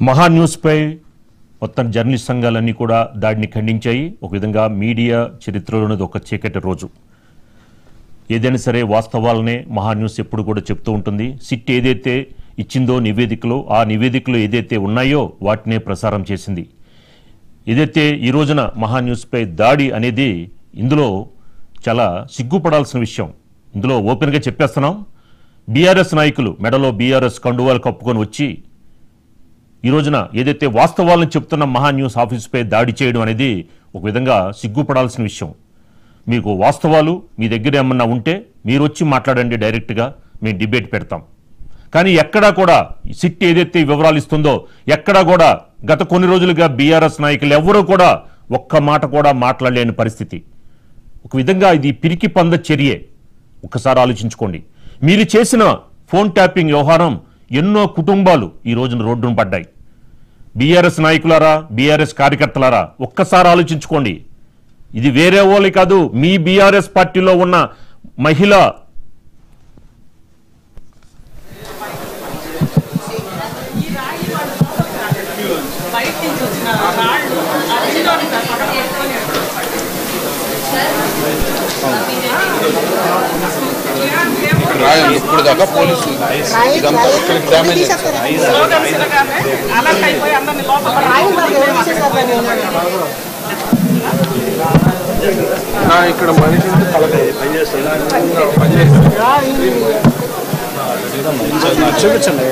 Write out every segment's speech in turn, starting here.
మహా న్యూస్పై మొత్తం జర్నలిస్ట్ సంఘాలన్నీ కూడా దాడిని ఖండించాయి. ఒక విధంగా మీడియా చరిత్రలోనేది ఒక చీకటి రోజు. ఏదైనా సరే వాస్తవాలనే మహా న్యూస్ ఎప్పుడు కూడా చెప్తూ ఉంటుంది. సిట్ ఏదైతే ఇచ్చిందో నివేదికలో, ఆ నివేదికలో ఏదైతే ఉన్నాయో వాటినే ప్రసారం చేసింది. ఏదైతే ఈ రోజున మహా న్యూస్పై దాడి అనేది ఇందులో చాలా సిగ్గుపడాల్సిన విషయం. ఇందులో ఓపెన్గా చెప్పేస్తున్నాం. బీఆర్ఎస్ నాయకులు మెడలో బీఆర్ఎస్ కండువాలు కప్పుకొని వచ్చి ఈ రోజున ఏదైతే వాస్తవాలను చెప్తున్న మహా న్యూస్ ఆఫీస్పై దాడి చేయడం అనేది ఒక విధంగా సిగ్గుపడాల్సిన విషయం. మీకు వాస్తవాలు మీ దగ్గర ఏమన్నా ఉంటే మీరు వచ్చి మాట్లాడండి, డైరెక్ట్గా మేము డిబేట్ పెడతాం. కానీ ఎక్కడా కూడా సిట్ ఏదైతే వివరాలు ఇస్తుందో ఎక్కడా కూడా గత కొన్ని రోజులుగా బీఆర్ఎస్ నాయకులు ఎవరూ కూడా ఒక్క మాట కూడా మాట్లాడలేని పరిస్థితి. ఒక విధంగా ఇది పిరికి పంద చర్యే. ఒక్కసారి ఆలోచించుకోండి. మీరు చేసిన ఫోన్ ట్యాపింగ్ వ్యవహారం ఎన్నో కుటుంబాలు ఈ రోజున రోడ్డును పడ్డాయి. బీఆర్ఎస్ నాయకులారా, బీఆర్ఎస్ కార్యకర్తలారా, ఒక్కసారి ఆలోచించుకోండి. ఇది వేరే వాళ్ళు కాదు, మీ బీఆర్ఎస్ పార్టీలో ఉన్న మహిళ ఇప్పుడు దాకా పోలీసులు ఇక్కడ మనిషి చూపించండి.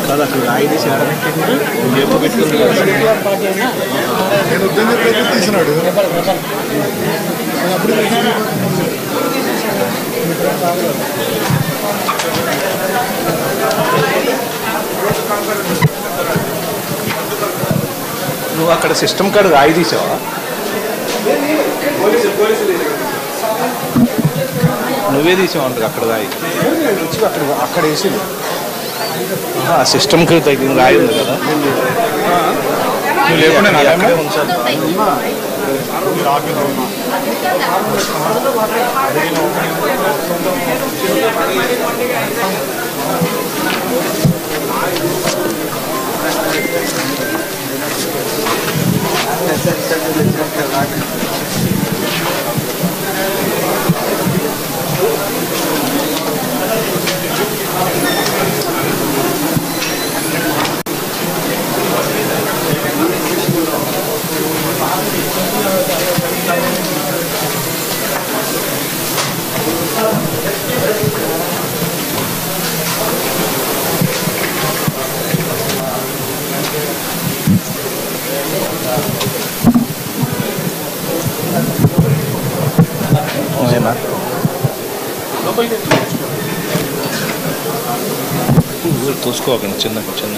కాదు అక్కడ రాయి తీసి ఎప్పుడు పెట్టుకుంది తీసినాడు. నువ్వు అక్కడ సిస్టమ్ కార్డు రాయి తీసావా? నువ్వే తీసావు అంటారు అక్కడ రాయి అక్కడ వేసింది. సిస్టమ్కి తగ్గిన రాయి ఉంది కదా, నువ్వు లేకుండా అక్కడే ఉంచాలి. తోసుకోకండి చిన్న చిన్న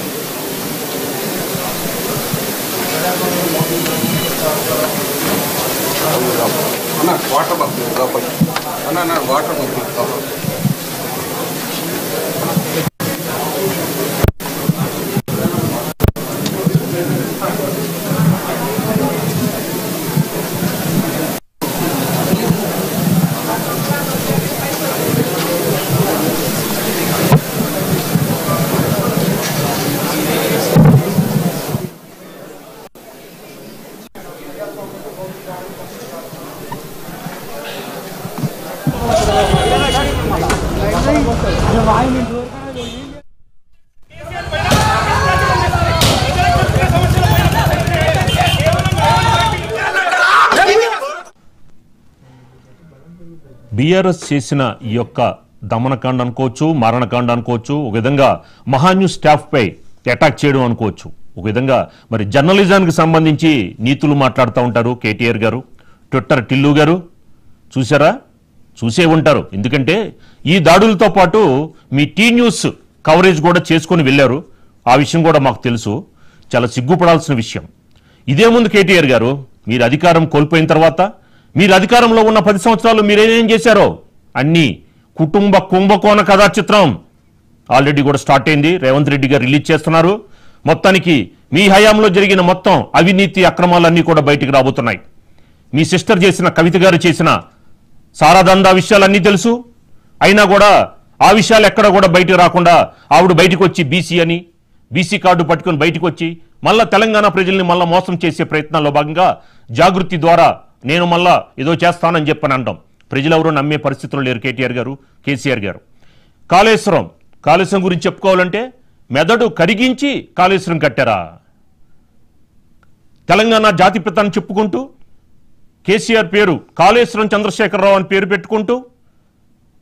వాటర్ వాటర్ బీఆర్ఎస్ చేసిన ఈ యొక్క దమనకాండ అనుకోవచ్చు, మారణకాండ అనుకోవచ్చు, ఒక విధంగా మహా న్యూస్ స్టాఫ్పై అటాక్ చేయడం అనుకోవచ్చు. ఒక విధంగా మరి జర్నలిజానికి సంబంధించి నీతులు మాట్లాడుతూ ఉంటారు కేటీఆర్ గారు, ట్విట్టర్ టిల్లు గారు. చూసారా? చూసే ఉంటారు. ఎందుకంటే ఈ దాడులతో పాటు మీ టీ న్యూస్ కవరేజ్ కూడా చేసుకొని వెళ్ళారు. ఆ విషయం కూడా మాకు తెలుసు. చాలా సిగ్గుపడాల్సిన విషయం. ఇదే ముందు కేటీఆర్ గారు మీరు అధికారం కోల్పోయిన తర్వాత మీరు అధికారంలో ఉన్న 10 సంవత్సరాలు మీరేం చేశారో అన్నీ కుటుంబ కుంభకోణ కథా చిత్రం ఆల్రెడీ కూడా స్టార్ట్ అయింది. రేవంత్ రెడ్డి గారు రిలీజ్ చేస్తున్నారు. మొత్తానికి మీ హయాంలో జరిగిన మొత్తం అవినీతి అక్రమాలన్నీ కూడా బయటికి రాబోతున్నాయి. మీ సిస్టర్ చేసిన, కవిత గారు చేసిన సారాదందా విషయాలన్నీ తెలుసు. అయినా కూడా ఆ విషయాలు ఎక్కడ కూడా బయటకు రాకుండా ఆవిడ బయటకు వచ్చి బీసీ అని, బీసీ కార్డు పట్టుకొని బయటకు వచ్చి మళ్ళా తెలంగాణ ప్రజల్ని మళ్ళా మోసం చేసే ప్రయత్నాల్లో భాగంగా జాగృతి ద్వారా నేను మళ్ళా ఏదో చేస్తానని చెప్పని అంటాం. ప్రజలు ఎవరో నమ్మే పరిస్థితుల్లో లేరు కేటీఆర్ గారు, కేసీఆర్ గారు. కాళేశ్వరం గురించి చెప్పుకోవాలంటే మెదడు కరిగించి కాళేశ్వరం కట్టారా? తెలంగాణ జాతిపిత అని చెప్పుకుంటూ కేసీఆర్ పేరు కాళేశ్వరం చంద్రశేఖరరావు అని పేరు పెట్టుకుంటూ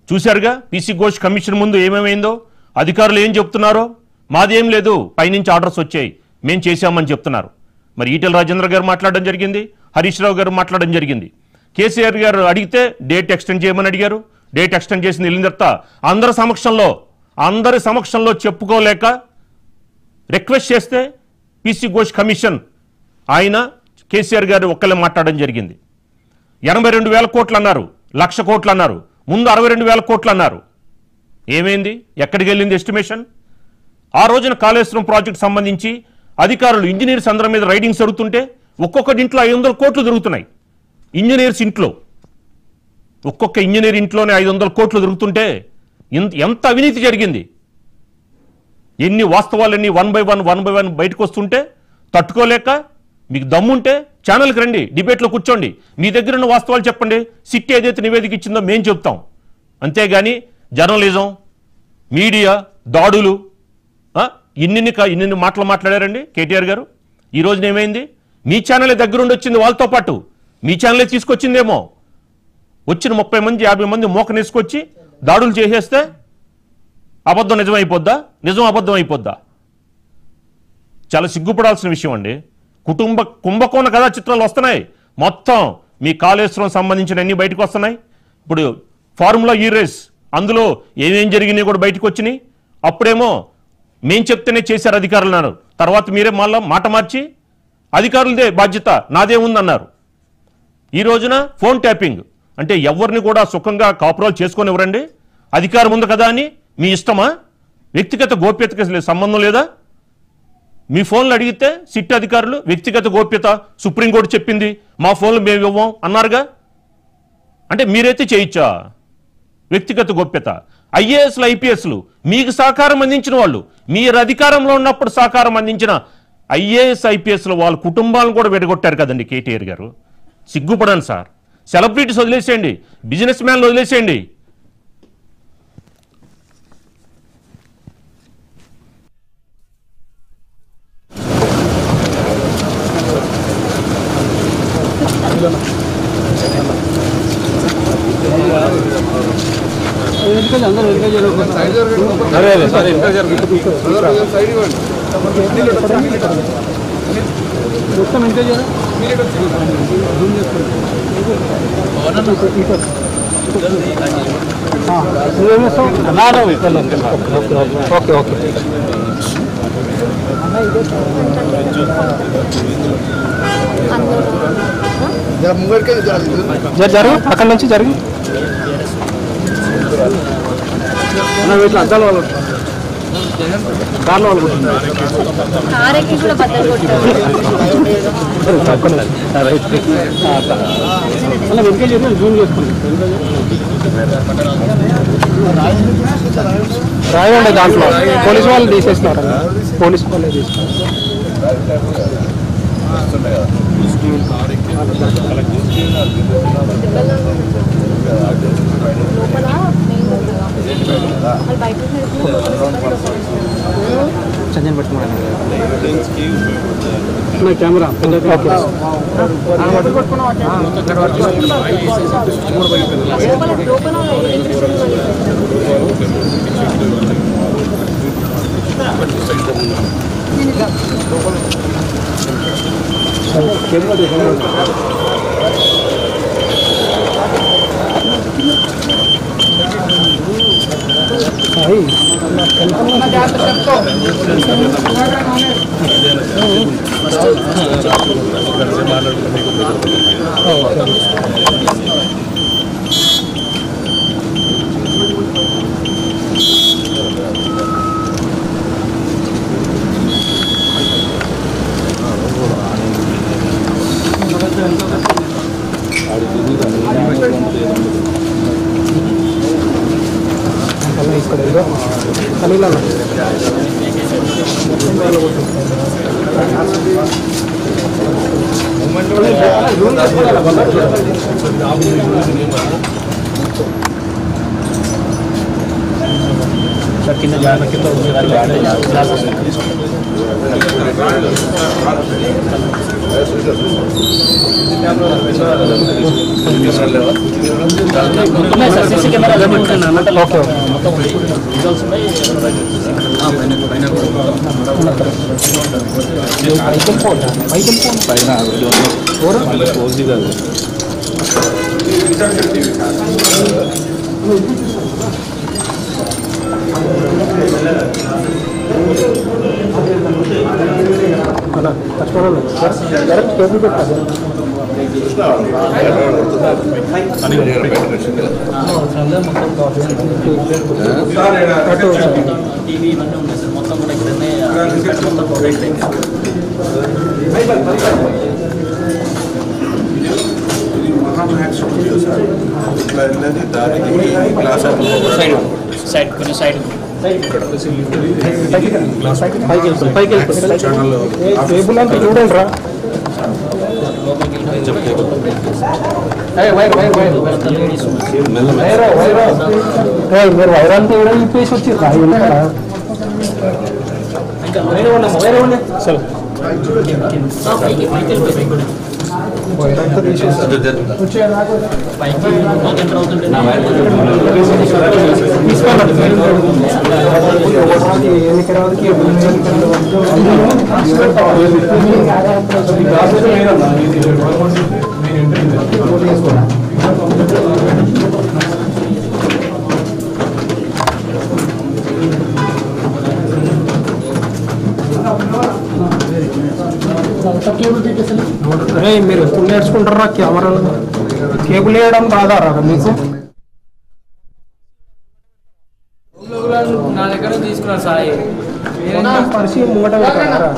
చూశారుగా పీసీ ఘోష్ కమిషన్ ముందు ఏమేమైందో. అధికారులు ఏం చెప్తున్నారో, మాదేం లేదు, పైనుంచి ఆర్డర్స్ వచ్చాయి, మేం చేశామని చెప్తున్నారు. మరి ఈటెల రాజేంద్ర గారు మాట్లాడడం జరిగింది, హరీష్ రావు గారు మాట్లాడడం జరిగింది. కేసీఆర్ గారు అడిగితే డేట్ ఎక్స్టెండ్ చేయమని అడిగారు. డేట్ ఎక్స్టెండ్ చేసింది వెళ్ళిన తర్వాత అందరి సమక్షంలో చెప్పుకోలేక రిక్వెస్ట్ చేస్తే పీసీ ఘోష్ కమిషన్ ఆయన కేసీఆర్ గారు ఒక్కలే మాట్లాడడం జరిగింది. 82,000 కోట్లు అన్నారు, 1,00,000 కోట్లు అన్నారు, ముందు 62,000 కోట్లు అన్నారు. ఏమైంది? ఎక్కడికి వెళ్ళింది ఎస్టిమేషన్? ఆ రోజున కాళేశ్వరం ప్రాజెక్టు సంబంధించి అధికారులు ఇంజనీర్స్ అందరి మీద రైడింగ్స్ జరుగుతుంటే ఒక్కొక్కటి ఇంట్లో 500 కోట్లు దొరుకుతున్నాయి. ఇంజనీర్స్ ఇంట్లో, ఒక్కొక్క ఇంజనీర్ ఇంట్లోనే 500 కోట్లు దొరుకుతుంటే ఎంత అవినీతి జరిగింది. ఎన్ని వాస్తవాలన్నీ వన్ బై వన్ బయటకు వస్తుంటే తట్టుకోలేక మీకు దమ్ముంటే ఛానల్కి రండి, డిబేట్లో కూర్చోండి, మీ దగ్గర ఉన్న వాస్తవాలు చెప్పండి. సిట్ ఏదైతే నివేదిక ఇచ్చిందో మేము చెప్తాం. అంతేగాని జర్నలిజం, మీడియా దాడులు, ఇన్ని మాటలు మాట్లాడారండి కేటీఆర్ గారు. ఈ రోజున ఏమైంది? మీ ఛానలే దగ్గరుండి వచ్చింది, వాళ్ళతో పాటు మీ ఛానలే తీసుకొచ్చిందేమో. వచ్చిన 30 మంది 50 మంది మోకనేసుకొచ్చి దాడులు చేసేస్తే అబద్ధం నిజమైపోద్దా? నిజం అబద్ధం అయిపోద్దా? చాలా సిగ్గుపడాల్సిన విషయం అండి. కుంభకోణ కథా చిత్రాలు వస్తున్నాయి. మొత్తం మీ కాళేశ్వరం సంబంధించిన అన్ని బయటకు వస్తున్నాయి. ఇప్పుడు ఫార్ములా ఈ రేస్, అందులో ఏమేం జరిగినాయి కూడా బయటకు వచ్చినాయి. అప్పుడేమో మేం చెప్తేనే చేశారు అధికారులు అన్నారు, తర్వాత మీరే మళ్ళా మాట మార్చి అధికారులదే బాధ్యత నాదే ఉందన్నారు. ఈ రోజున ఫోన్ ట్యాపింగ్ అంటే ఎవరిని కూడా సుఖంగా కాపురాలు చేసుకొని ఎవరండి? అధికారం ఉంది కదా అని మీ ఇష్టమా? వ్యక్తిగత గోప్యతకి సంబంధం లేదా? మీ ఫోన్లు అడిగితే సిట్ అధికారులు వ్యక్తిగత గోప్యత సుప్రీంకోర్టు చెప్పింది, మా ఫోన్లు మేము ఇవ్వం అన్నారుగా. అంటే మీరైతే చేయొచ్చా వ్యక్తిగత గోప్యత? ఐఏఎస్లు ఐపీఎస్లు మీకు సహకారం అందించిన వాళ్ళు, మీరు అధికారంలో ఉన్నప్పుడు సహకారం అందించిన ఐఏఎస్ ఐపీఎస్లు వాళ్ళ కుటుంబాలను కూడా విడగొట్టారు కదండి కేటీఆర్ గారు. సిగ్గుపడండి సార్. సెలబ్రిటీస్ వదిలేసేయండి, బిజినెస్ మ్యాన్లు వదిలేసేయండి. ఓకే ఓకే జరుగు, అక్కడ నుంచి జరుగు. ఇట్లా అద్దాల వాళ్ళు కార్లో వాళ్ళు జూమ్ చేసుకుని రాయండి. దాంట్లో పోలీసు వాళ్ళు తీసేస్తున్నారు, పోలీసు వాళ్ళే తీసుకున్నారు. సంజయ్ పట్టుకున్నాను కెమెరా. కింద CC camera okay direct table పెట్టాలి టీవీ ఇవన్నీ ఉన్నాయి సార్ మొత్తం కూడా ఇక్కడనే మొత్తం ప్రొడక్ట్ సైడ్ కొంచెం సైడ్ పైకి టేబుల్ అంటే చూడండి రా మీరు వైరాంతా కూడా ఇప్పేసి వచ్చి సరే వైరాంతా తీసేసి అరే మీరు ఎప్పుడు నేర్చుకుంటారా కెమెరాలు కేబుల్ వేయడం రాదారా మీకు నా దగ్గర తీసుకున్నారు సాయి పరిస్థితి ముంగట పెట్టారా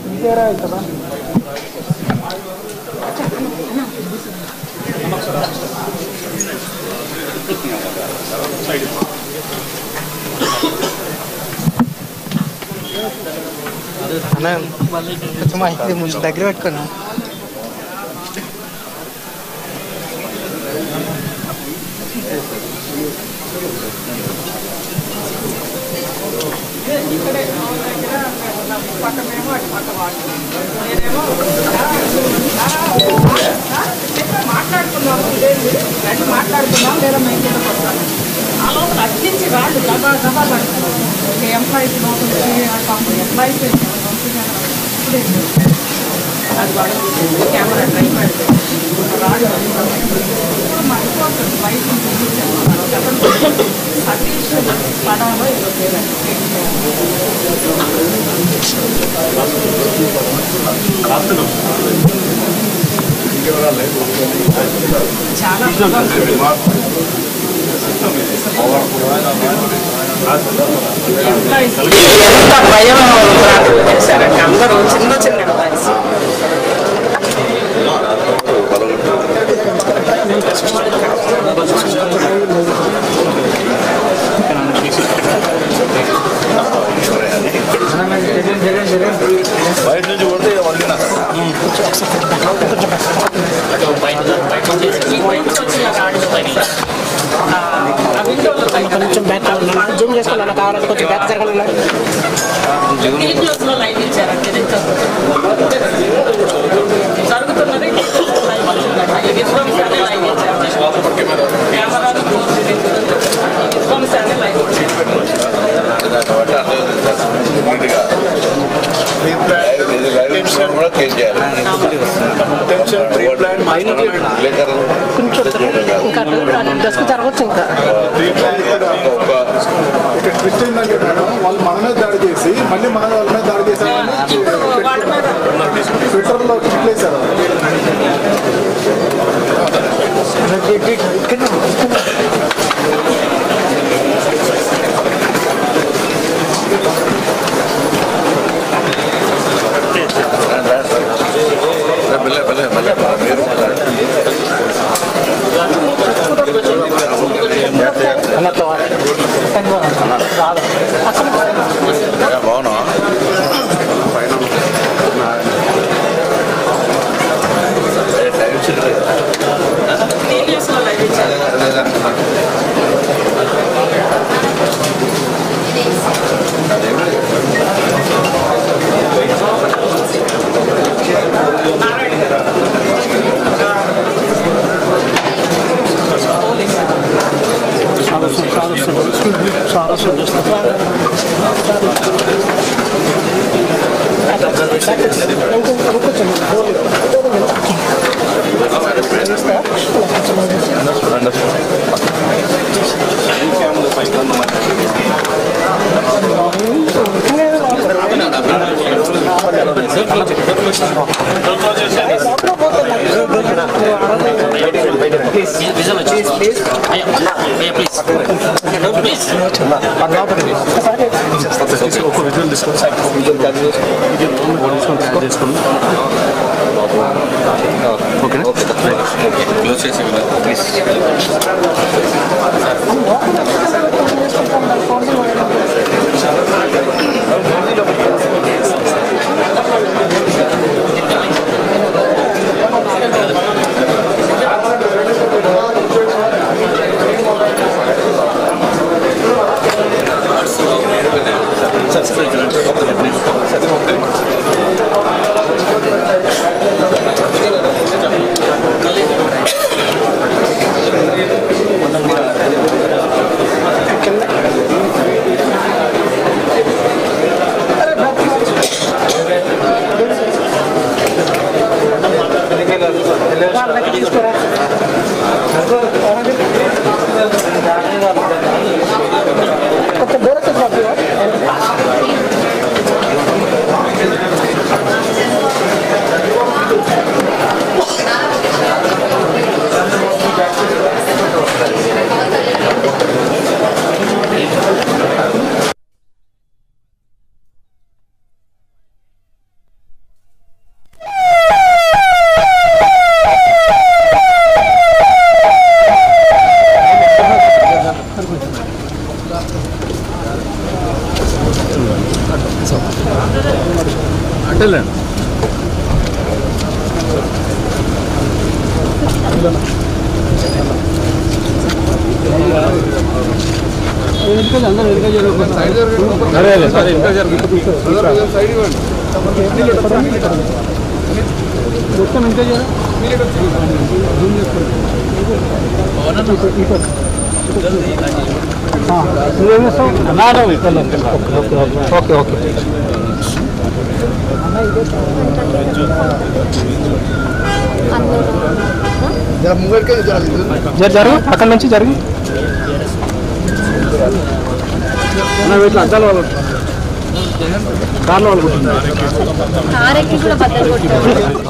ఇంకేరా అవుతుందా కొంచెం అయితే ముందు దగ్గర పెట్టుకున్నా మాట్లాడుకున్నాం లేదా మైండ్ ఆ లోపల అట్టించి రాళ్ళు దబా దబా పడుతుంది ఎంప్లాయీస్ లోపలికి ఎంప్లాయీస్ అది వాడు కెమెరా ట్రై పెడితే రాళ్ళు ఇప్పుడు మర్చిపోతుంది బయట సతీష్ పడాలో ఏదో చాలా భయం సార్ అందరూ చిన్న చిన్న ఎంప్లాయీస్ బయట నుంచి కొడితే వండినా కొంచెం బ్యాక్ జూమ్ చేసుకున్నాను కావాలంటే కొంచెం బ్యాక్ జరగాలన్నా లైవ్ ఇచ్చారంటే జరుగుతున్నది లైవ్ ఇచ్చారు కెమెరాలు లైవ్ కూడా కేర్ చేయాలి ఇంకా డస్క్ జరగచ్చు ఇంకా ట్విస్ట్ ఏంటంటే మేడం వాళ్ళు మన మీద దాడి చేసి మళ్ళీ మన వాళ్ళ మీద దాడి చేశారని ట్విట్టర్లో ట్వీట్లు వేశారు బాగున్నా ఓకే ఓకే జరుగు అక్కడ నుంచి జరుగు అద్దాల వాళ్ళు కార్లో వాళ్ళు కూడా బద్దలు కొట్టారు.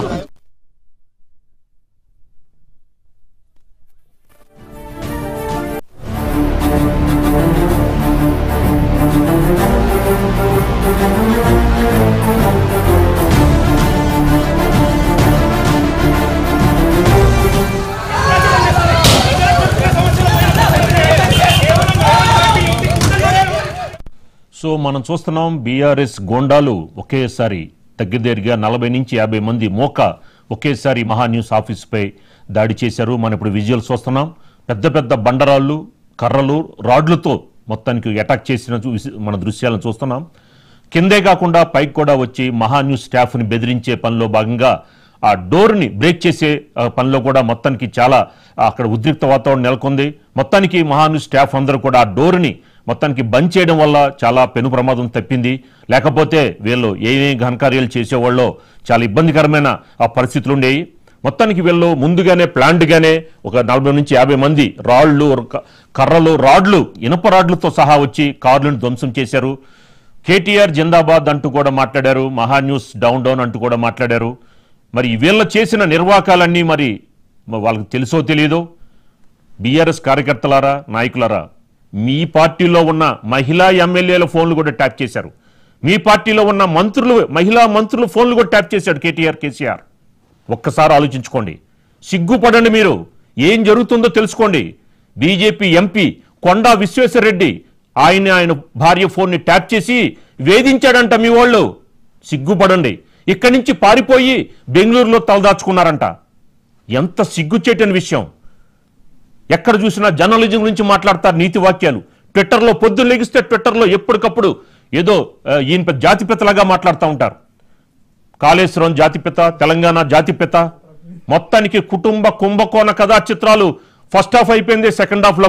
సో మనం చూస్తున్నాం బీఆర్ఎస్ గోండాలు ఒకేసారి దగ్గరగా 40 నుంచి 50 మంది ఒకేసారి మహా న్యూస్ ఆఫీస్పై దాడి చేశారు. మనం ఇప్పుడు విజువల్స్ చూస్తున్నాం. పెద్ద పెద్ద బండరాళ్ళు, కర్రలు, రాడ్లతో మొత్తానికి అటాక్ చేసిన మన దృశ్యాలను చూస్తున్నాం. కిందే కాకుండా పైకి కూడా వచ్చి మహా న్యూస్ స్టాఫ్ని బెదిరించే పనిలో భాగంగా ఆ డోర్ని బ్రేక్ చేసే పనిలో కూడా మొత్తానికి చాలా అక్కడ ఉద్రిక్త వాతావరణం నెలకొంది. మొత్తానికి మహా న్యూస్ స్టాఫ్ అందరూ కూడా ఆ డోర్ని మొత్తానికి బంద్ చేయడం వల్ల చాలా పెను ప్రమాదం తప్పింది. లేకపోతే వీళ్ళు ఏమేమి ఘనకార్యాలు చేసేవాళ్ళో చాలా ఇబ్బందికరమైన ఆ పరిస్థితులు ఉండేవి. మొత్తానికి వీళ్ళు ముందుగానే ప్లాండ్గానే ఒక 40 నుంచి 50 మంది రాళ్ళు, కర్రలు, రాడ్లు, ఇనుప రాడ్లతో సహా వచ్చి కార్లను ధ్వంసం చేశారు. కేటీఆర్ జిందాబాద్ అంటూ కూడా మాట్లాడారు. మహా న్యూస్ డౌన్ డౌన్ అంటూ కూడా మాట్లాడారు. మరి వీళ్ళు చేసిన నిర్వాకాలన్నీ మరి వాళ్ళకి తెలుసో తెలియదో. బీఆర్ఎస్ కార్యకర్తలారా, నాయకులారా, మీ పార్టీలో ఉన్న మహిళా ఎమ్మెల్యేల ఫోన్లు కూడా ట్యాప్ చేశారు. మీ పార్టీలో ఉన్న మంత్రులు, మహిళా మంత్రుల ఫోన్లు కూడా ట్యాప్ చేశాడు కేసీఆర్. ఒక్కసారి ఆలోచించుకోండి, సిగ్గుపడండి. మీరు ఏం జరుగుతుందో తెలుసుకోండి. బీజేపీ ఎంపీ కొండా విశ్వేశ్వరరెడ్డి ఆయన భార్య ఫోన్ని ట్యాప్ చేసి వేధించాడంట మీ వాళ్ళు. సిగ్గుపడండి. ఇక్కడి నుంచి పారిపోయి బెంగళూరులో తలదాచుకున్నారంట. ఎంత సిగ్గుచేటని విషయం. ఎక్కడ చూసినా జర్నలిజం గురించి మాట్లాడతారు, నీతి వాక్యాలు. ట్విట్టర్లో పొద్దున్న లెగిస్తే ట్విట్టర్లో ఎప్పటికప్పుడు ఏదో ఈయన జాతిపితలాగా మాట్లాడుతూ ఉంటారు. కాళేశ్వరం జాతిపిత, తెలంగాణ జాతిపిత. మొత్తానికి కుటుంబ కుంభకోణ కథా చిత్రాలు ఫస్ట్ హాఫ్ అయిపోయింది. సెకండ్ హాఫ్లో